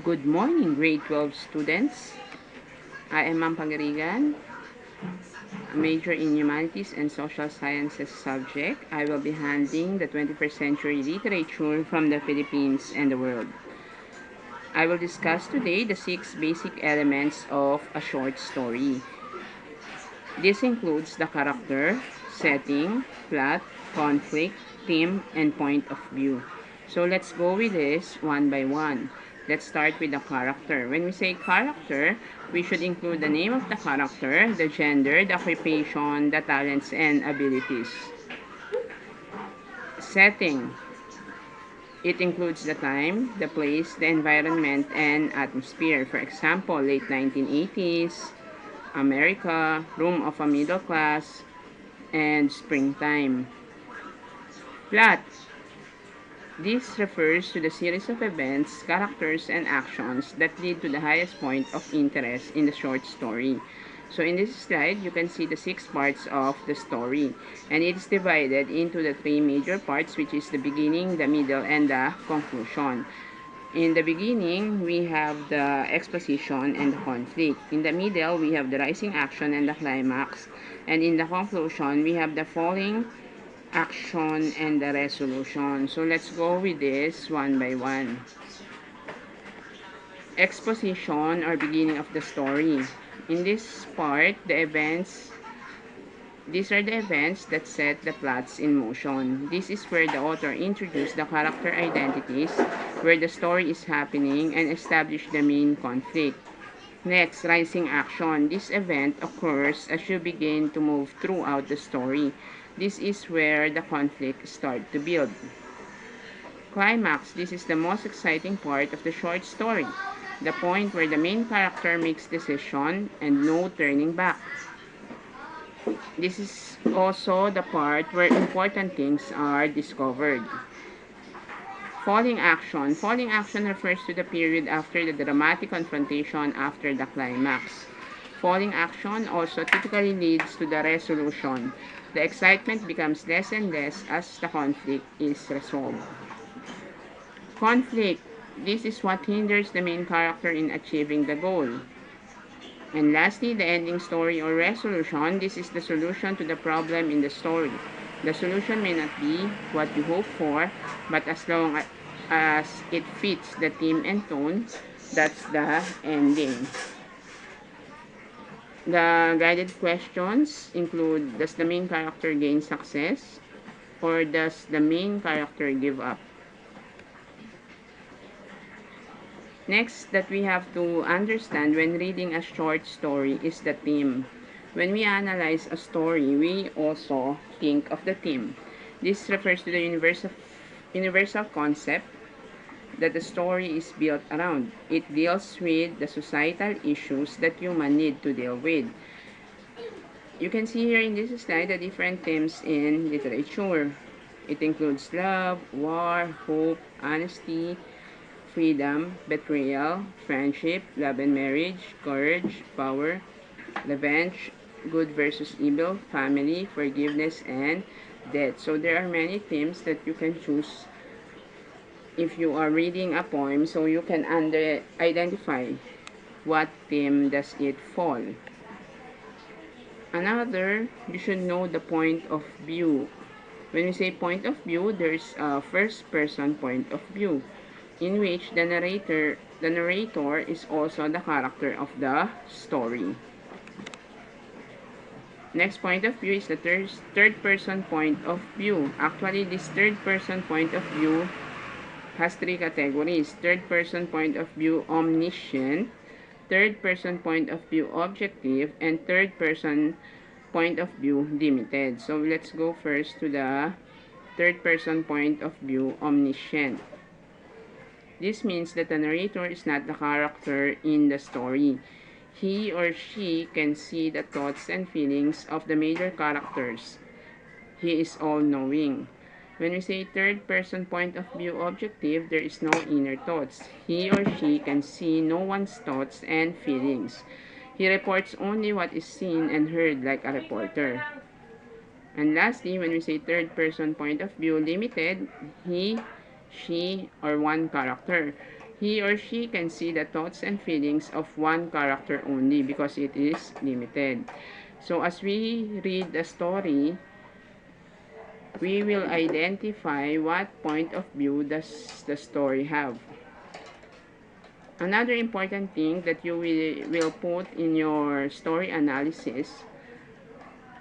Good morning, grade 12 students. I am Ma'am Pangarigan, a major in Humanities and Social Sciences subject. I will be handling the 21st century literature from the Philippines and the world. I will discuss today the 6 basic elements of a short story. This includes the character, setting, plot, conflict, theme, and point of view. So let's go with this one by one. Let's start with the character. When we say character, we should include the name of the character, the gender, the occupation, the talents, and abilities. Setting. It includes the time, the place, the environment, and atmosphere. For example, late 1980s, America, room of a middle class, and springtime. Plot. This refers to the series of events, characters, and actions that lead to the highest point of interest in the short story. So in this slide, you can see the 6 parts of the story. And it is divided into the 3 major parts, which is the beginning, the middle, and the conclusion. In the beginning, we have the exposition and the conflict. In the middle, we have the rising action and the climax. And in the conclusion, we have the falling action and the resolution. So let's go with this one by one. Exposition or beginning of the story. In this part, these are the events that set the plots in motion. This is where the author introduced the character identities, where the story is happening, and establish the main conflict. Next, rising action. This event occurs as you begin to move throughout the story. This is where the conflict starts to build. Climax. This is the most exciting part of the short story. The point where the main character makes decision and no turning back. This is also the part where important things are discovered. Falling action. Falling action refers to the period after the dramatic confrontation after the climax. Falling action also typically leads to the resolution. The excitement becomes less and less as the conflict is resolved. Conflict. This is what hinders the main character in achieving the goal. And lastly, the ending story or resolution. This is the solution to the problem in the story. The solution may not be what you hope for, but as long as it fits the theme and tone, that's the ending. The guided questions include, does the main character gain success, or does the main character give up? Next that we have to understand when reading a short story is the theme. When we analyze a story, we also think of the theme. This refers to the universal concept that the story is built around. It deals with the societal issues that humans need to deal with. You can see here in this slide the different themes in literature. It includes love, war, hope, honesty, freedom, betrayal, friendship, love and marriage, courage, power, revenge, good versus evil, family, forgiveness, and death. So there are many themes that you can choose if you are reading a poem, so you can identify what theme does it fall. Another, you should know the point of view. When we say point of view, there's a first person point of view in which the narrator is also the character of the story. Next point of view is the third person point of view. Actually, this third person point of view has 3 categories. Third person point of view omniscient, third person point of view objective, and third person point of view limited. So let's go first to the third person point of view omniscient. This means that the narrator is not the character in the story. He or she can see the thoughts and feelings of the major characters. He is all-knowing. When we say third-person point of view objective, there is no inner thoughts. He or she can see no one's thoughts and feelings. He reports only what is seen and heard like a reporter. And lastly, when we say third-person point of view limited, he, she, or one character. He or she can see the thoughts and feelings of one character only because it is limited. So as we read the story, we will identify what point of view does the story have. Another important thing that you will put in your story analysis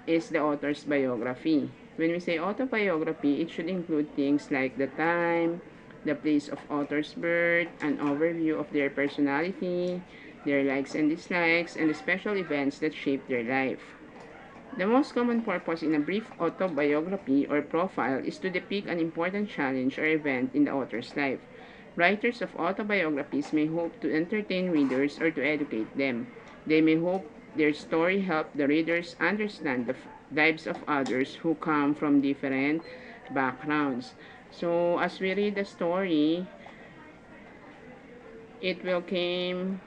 is the author's biography. When we say autobiography, it should include things like the time, the place of author's birth, an overview of their personality, their likes and dislikes, and the special events that shape their life. The most common purpose in a brief autobiography or profile is to depict an important challenge or event in the author's life. Writers of autobiographies may hope to entertain readers or to educate them. They may hope their story help the readers understand the lives of others who come from different backgrounds. So as we read the story, it will came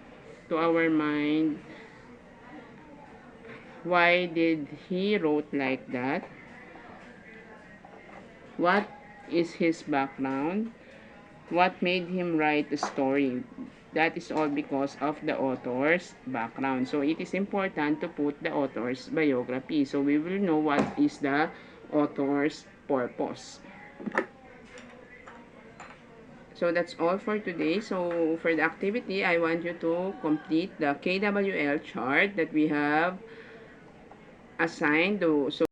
to our mind, why did he wrote like that? What is his background? What made him write the story? That is all because of the author's background. So it is important to put the author's biography. So we will know what is the author's purpose. So that's all for today. So for the activity, I want you to complete the KWL chart that we have assigned. So